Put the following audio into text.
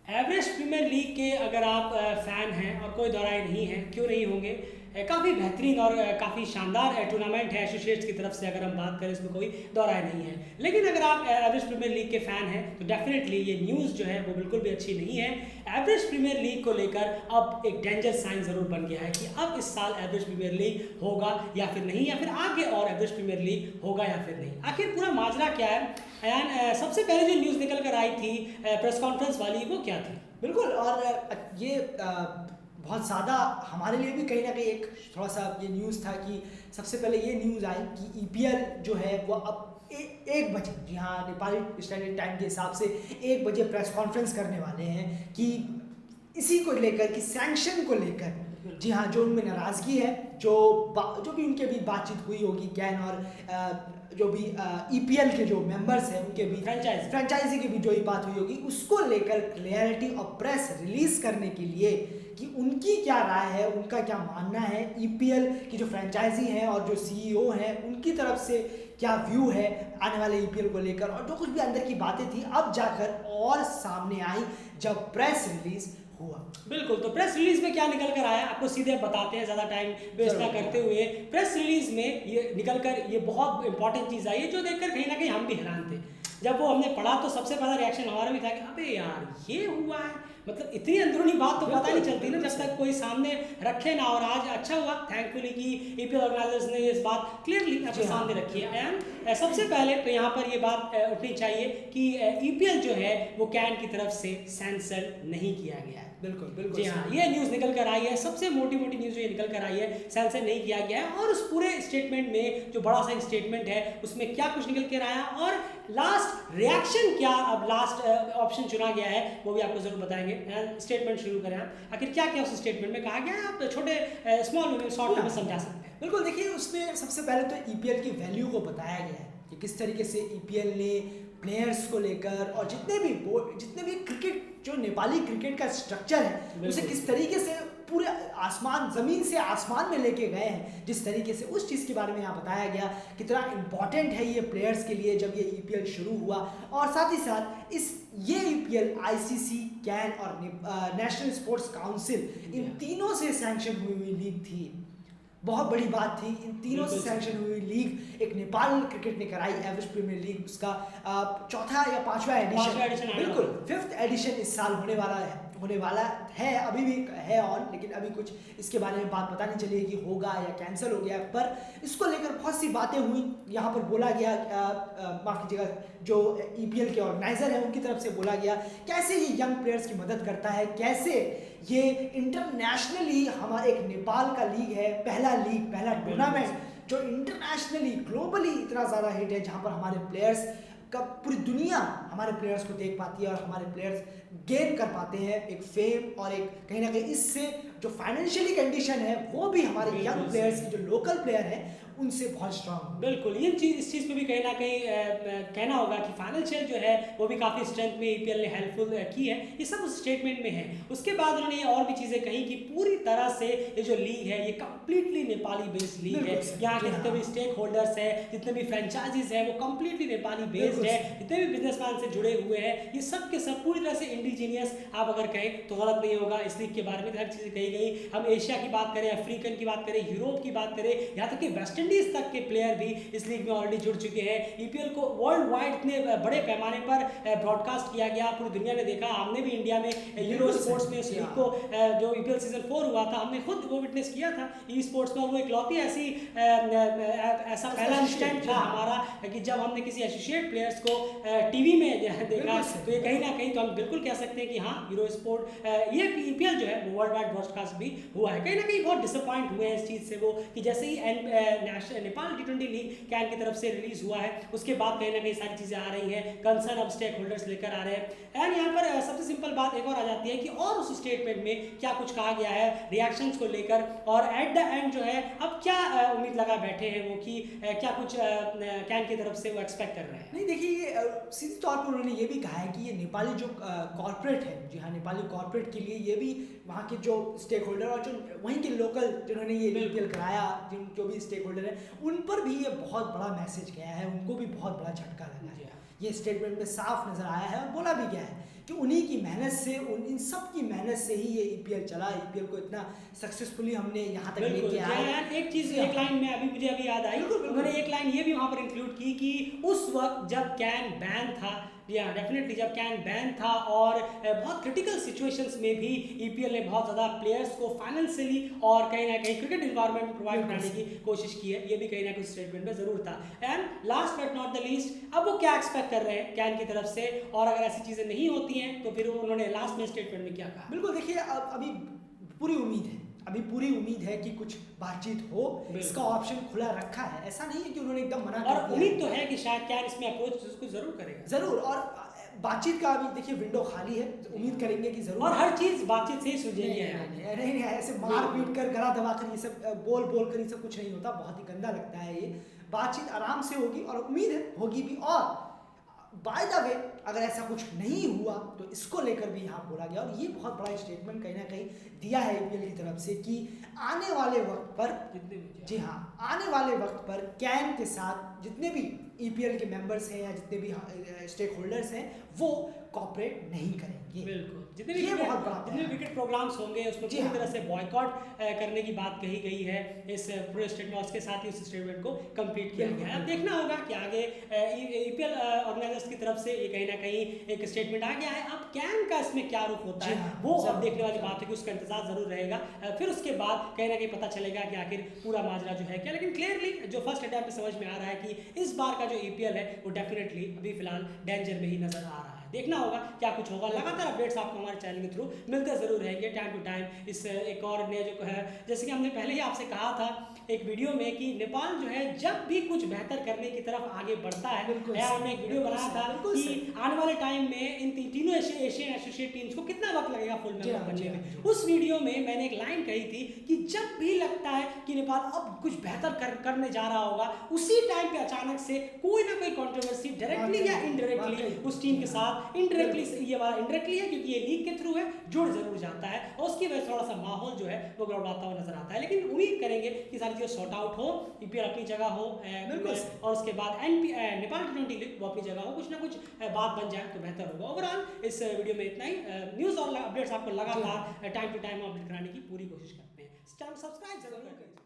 Average premiere league के अगर आप फ़ैन हैं और कोई दौराय नहीं है, क्यों नहीं होंगे। काफ़ी बेहतरीन और काफ़ी शानदार टूर्नामेंट है एसोसिएट्स की तरफ से, अगर हम बात करें इसमें कोई दौराय नहीं है। लेकिन अगर आप एवरेज प्रीमियर लीग के फ़ैन हैं तो डेफिनेटली ये न्यूज़ जो है वो बिल्कुल भी अच्छी नहीं है। एवरेज प्रीमियर लीग को लेकर अब एक डेंजर साइन ज़रूर बन गया है कि अब इस साल एवरेज प्रीमियर लीग होगा या फिर नहीं, या फिर आगे और एवरेज प्रीमियर लीग होगा या फिर नहीं। आखिर पूरा माजरा क्या है अयान? सबसे पहले जो न्यूज़ निकल कर आई थी प्रेस कॉन्फ्रेंस वाली, वो क्या थी? बिल्कुल। और ये बहुत ज़्यादा हमारे लिए भी कहीं ना कहीं एक थोड़ा सा ये न्यूज़ था कि सबसे पहले ये न्यूज़ आई कि ईपीएल जो है वो अब 1 बजे, जी हाँ, नेपाली स्टैंडर्ड टाइम के हिसाब से 1 बजे प्रेस कॉन्फ्रेंस करने वाले हैं कि इसी को लेकर कि सैंक्शन को लेकर, जी हाँ, जो उनमें नाराज़गी है, जो भी उनके बीच बातचीत हुई होगी कैन और जो भी ईपीएल के जो मेंबर्स हैं उनके बीच फ्रेंचाइजी के बीच जो ही बात हुई होगी, उसको लेकर क्लैरिटी और प्रेस रिलीज करने के लिए कि उनकी क्या राय है, उनका क्या मानना है, ईपीएल की जो फ्रेंचाइजी हैं और जो सीईओ हैं उनकी तरफ से क्या व्यू है आने वाले ईपीएल को लेकर, और जो कुछ भी अंदर की बातें थी अब जाकर और सामने आई जब प्रेस रिलीज हुआ। बिल्कुल, तो प्रेस रिलीज में क्या निकल कर आया आपको सीधे बताते हैं, ज़्यादा टाइम वेस्ट ना करते हुए। प्रेस रिलीज में ये निकल कर ये बहुत इंपॉर्टेंट चीज़ आई है जो देखकर कहीं ना कहीं हम भी हैरान थे। जब वो हमने पढ़ा तो सबसे पहला रिएक्शन हमारा भी था कि अबे यार ये हुआ है। मतलब इतनी अंदरूनी बात तो पता नहीं चलती ना जब तक कोई सामने रखे ना। और आज अच्छा हुआ थैंकफुली कि ईपीएल ऑर्गेनाइजर्स ने इस बात क्लियरली अपने सामने रखी है। एंड सबसे पहले तो यहाँ पर ये बात उठनी चाहिए कि ईपीएल जो है वो कैन की तरफ से सेंसर नहीं किया गया है। बिल्कुल बिल्कुल, जी हाँ, ये न्यूज़ निकल कर आई है, सबसे मोटी न्यूज़ जो ये निकल कर आई है, सेंसर नहीं किया गया है। और उस पूरे स्टेटमेंट में जो बड़ा सा स्टेटमेंट है उसमें क्या कुछ निकल कर आया और लास्ट रिएक्शन क्या, अब लास्ट ऑप्शन चुना गया है वो भी आपको जरूर बताएंगे। स्टेटमेंट शुरू करें आप, आखिर क्या क्या उस स्टेटमेंट में कहा गया है, आप छोटे स्मॉल शॉर्ट में समझा सकते हैं। बिल्कुल, देखिए उसमें सबसे पहले तो ईपीएल की वैल्यू को बताया गया है कि किस तरीके से ईपीएल ने प्लेयर्स को लेकर और जितने भी क्रिकेट, जो नेपाली क्रिकेट का स्ट्रक्चर है उसे किस तरीके से पूरे आसमान, ज़मीन से आसमान में लेके गए हैं। जिस तरीके से उस चीज़ के बारे में यहाँ बताया गया कितना इम्पॉर्टेंट है ये प्लेयर्स के लिए जब ये ईपीएल शुरू हुआ। और साथ ही साथ ये ईपीएल आईसीसी, कैन और नेशनल स्पोर्ट्स काउंसिल, इन तीनों से सैंक्शन हुई लीग थी। बहुत बड़ी बात थी, इन तीनों से सैंक्शन हुई लीग एक नेपाल क्रिकेट ने कराई, एवरेज प्रीमियर लीग, उसका चौथा या पांचवा एडिशन, बिल्कुल 5th एडिशन इस साल होने वाला है। अभी भी है ऑन, लेकिन अभी कुछ इसके बारे में बात पता नहीं चली कि होगा या कैंसिल हो गया। पर इसको लेकर बहुत सी बातें हुई। यहाँ पर बोला गया, माफ कीजिएगा, जो ईपीएल के ऑर्गेनाइजर हैं उनकी तरफ से बोला गया कैसे ये यंग प्लेयर्स की मदद करता है, कैसे ये इंटरनेशनली हमारा एक नेपाल का लीग है, पहला टूर्नामेंट जो इंटरनेशनली ग्लोबली इतना ज़्यादा हिट है, जहाँ पर हमारे प्लेयर्स का पूरी दुनिया हमारे प्लेयर्स को देख पाती है और हमारे प्लेयर्स गेन कर पाते हैं एक फेम, और एक कहीं ना कहीं इससे जो फाइनेंशियली कंडीशन है वो भी हमारे यंग प्लेयर्स की, जो लोकल प्लेयर हैं, उनसे बहुत स्ट्रांग। बिल्कुल, इस चीज़ पे भी कहीं ना कहीं कहना होगा कि फाइनेंशियल जो है वो भी काफ़ी स्ट्रेंथ में ईपीएल ने हेल्पफुल की है। ये सब उस स्टेटमेंट में है। उसके बाद उन्होंने और भी चीज़ें कही कि पूरी तरह से ये जो लीग है ये कम्प्लीटली नेपाली बेस्ड लीग है। यहाँ के जितने भी स्टेक होल्डर्स हैं, जितने भी फ्रेंचाइजीज हैं, वो कम्प्लीटली नेपाली बेस्ड है। जितने भी बिजनेसमैन से जुड़े हुए हैं, ये सब के सब पूरी तरह से इंडिजीनियस, आप अगर कहें तो गलत नहीं होगा। इस लीग के बारे में हर चीज़ें कही गई। हम एशिया की बात करें, अफ्रीकन की बात करें, यूरोप की बात करें, यहाँ तक कि वेस्ट इंडीज तक के प्लेयर भी इस लीग में ऑलरेडी जुड़ चुके हैं। ईपीएल को वर्ल्ड वाइड इतने बड़े पैमाने पर ब्रॉडकास्ट किया गया, पूरी दुनिया ने देखा। हमने भी इंडिया में यूरो स्पोर्ट्स में इस लीग को, जो ईपीएल सीजन 4 हुआ था, हमने खुद वो विटनेस किया था ई स्पोर्ट्स में। वो इकलौती ऐसा पहला इंस्टेंट था हमारा कि जब हमने किसी एसोसिएट प्लेयर्स को टीवी में देखा। तो ये कहीं ना कहीं तो हम बिल्कुल कह सकते हैं कि हाँ, यूरो स्पोर्ट, ये ईपीएल जो है वो वर्ल्ड वाइड ब्रॉडकास्ट भी हुआ है। कहीं ना कहीं बहुत डिसअपॉइंट हुए हैं इस चीज़ से वो, कि जैसे ही नेपाल T20 लीग कैन की तरफ से रिलीज हुआ है उसके बाद कहीं ना कहीं सारी चीज़ें आ रही हैं, कंसर्न अब स्टेक होल्डर्स लेकर आ रहे हैं। एंड यहाँ पर सबसे सिंपल बात एक और आ जाती है कि और उस स्टेटमेंट में क्या कुछ कहा गया है रिएक्शंस को लेकर, और एट द एंड जो है अब क्या उम्मीद लगा बैठे हैं वो कि क्या कुछ कैन की तरफ से वो एक्सपेक्ट कर रहे हैं। नहीं, देखिए सीधे तौर पर उन्होंने ये भी कहा है कि ये नेपाली जो कॉर्पोरेट है, जी हाँ, नेपाली कॉर्पोरेट के लिए ये भी वहाँ के जो स्टेक होल्डर और जो वहीं के लोकल जिन्होंने ये ईपीएल कराया, जो भी स्टेक होल्डर है, उन पर भी ये बहुत बड़ा मैसेज गया है, उनको भी बहुत बड़ा झटका लगा है। ये स्टेटमेंट में साफ नजर आया है और बोला भी गया है कि उन्हीं की मेहनत से, इन सब की मेहनत से ही ये ईपीएल चला, ईपीएल को इतना सक्सेसफुली हमने यहाँ तक लेके आए। एक चीज, एक लाइन में मुझे अभी याद आई, उन्होंने एक लाइन ये भी वहां पर इंक्लूड की कि उस वक्त जब कैन बैन था, या डेफिनेटली जब कैन बैन था और बहुत क्रिटिकल सिचुएशंस में भी ईपीएल ने बहुत ज़्यादा प्लेयर्स को फाइनेंशियली और कहीं ना कहीं क्रिकेट इन्वायरमेंट में प्रोवाइड कराने की कोशिश की है, ये भी कहीं ना कहीं स्टेटमेंट में ज़रूर था। And last but not the least, अब वो क्या एक्सपेक्ट कर रहे हैं कैन की तरफ से, और अगर ऐसी चीज़ें नहीं होती हैं तो फिर उन्होंने लास्ट में स्टेटमेंट में क्या कहा? बिल्कुल, देखिए अभी पूरी उम्मीद है, अभी पूरी उम्मीद है कि कुछ बातचीत हो, इसका ऑप्शन खुला रखा है, ऐसा नहीं है कि उन्होंने एकदम मना कर दिया। और उम्मीद तो है कि शायद कैन इसमें अप्रोच उसको जरूर करेगा, जरूर, और बातचीत का अभी देखिए विंडो खाली है, उम्मीद करेंगे कि जरूर, और हर चीज बातचीत से ही सुलझेगी। नहीं, ऐसे मार पीट कर, गला दबा कर, ये सब बोल कर ये सब कुछ नहीं होता, बहुत ही गंदा लगता है ये। बातचीत आराम से होगी और उम्मीद है होगी भी। और बाय द वे, अगर ऐसा कुछ नहीं हुआ तो इसको लेकर भी यहाँ बोला गया, और ये बहुत बड़ा स्टेटमेंट कहीं ना कहीं दिया है ईपीएल की तरफ से कि आने वाले वक्त पर, जी हाँ, आने वाले वक्त पर कैन के साथ जितने भी ईपीएल के मेंबर्स हैं या जितने भी स्टेक होल्डर्स हैं वो कॉपरेट नहीं करेंगे। बिल्कुल, जितने भी क्रिकेट प्रोग्राम्स होंगे उसमें पूरी तरह से बॉयकॉट करने की बात कही गई है इस पूरे स्टेटमेंट, उसके साथ ही उस स्टेटमेंट को कंप्लीट किया गया है। अब देखना होगा कि आगे ईपीएल ऑर्गेनाइजर्स की तरफ से ये कहीं ना कहीं एक स्टेटमेंट आ गया है, अब कैन का इसमें क्या रुख होता है वो अब देखने वाली बात है कि उसका इंतजार जरूर रहेगा। फिर उसके बाद कहीं ना कहीं पता चलेगा कि आखिर पूरा माजरा जो है क्या। लेकिन क्लियरली जो फर्स्ट अटैम्प्ट में समझ में आ रहा है कि इस बार का जो ईपीएल है वो डेफिनेटली अभी फिलहाल डेंजर में ही नजर आ रहा है। देखना होगा क्या कुछ होगा। लगातार अपडेट्स आपको हमारे चैनल के थ्रू मिलते जरूर रहेंगे टाइम टू टाइम। इस एक और नया जो है, जैसे कि हमने पहले ही आपसे कहा था एक वीडियो में कि नेपाल जो है जब भी कुछ बेहतर करने की तरफ आगे बढ़ता है, हमने एक वीडियो बनाया था कि आने वाले टाइम में इन तीनों एशियन एसोसिएट टीम्स को कितना वक्त लगेगा फुल मेंबर बनने में। उस वीडियो में मैंने एक लाइन कही थी कि जब भी लगता है कि नेपाल अब कुछ बेहतर करने जा रहा होगा, उसी टाइम पे अचानक से कोई ना कोई कंट्रोवर्सी डायरेक्टली या इनडायरेक्टली उस टीम के साथ, इनडायरेक्टली ये वाला इनडायरेक्टली है क्योंकि ये लीग के थ्रू है, जुड़ जरूर जाता है और उसकी वजह से थोड़ा सा माहौल जो है वो गड़बड़ाता हुआ नजर आता है। लेकिन उम्मीद करेंगे कि सारी चीजें सॉर्ट आउट हो, ईपीएल अपनी जगह हो और उसके बाद नेपाल T20 लीग वो अपनी जगह हो, कुछ ना कुछ बात बन जाए तो बेहतर होगा। ओवरऑल इस वीडियो में इतना ही। न्यूज़ और अपडेट्स आपको लगातार टाइम टू टाइम अपडेट कराने की पूरी कोशिश करते हैं। सब्सक्राइब जरूर करें।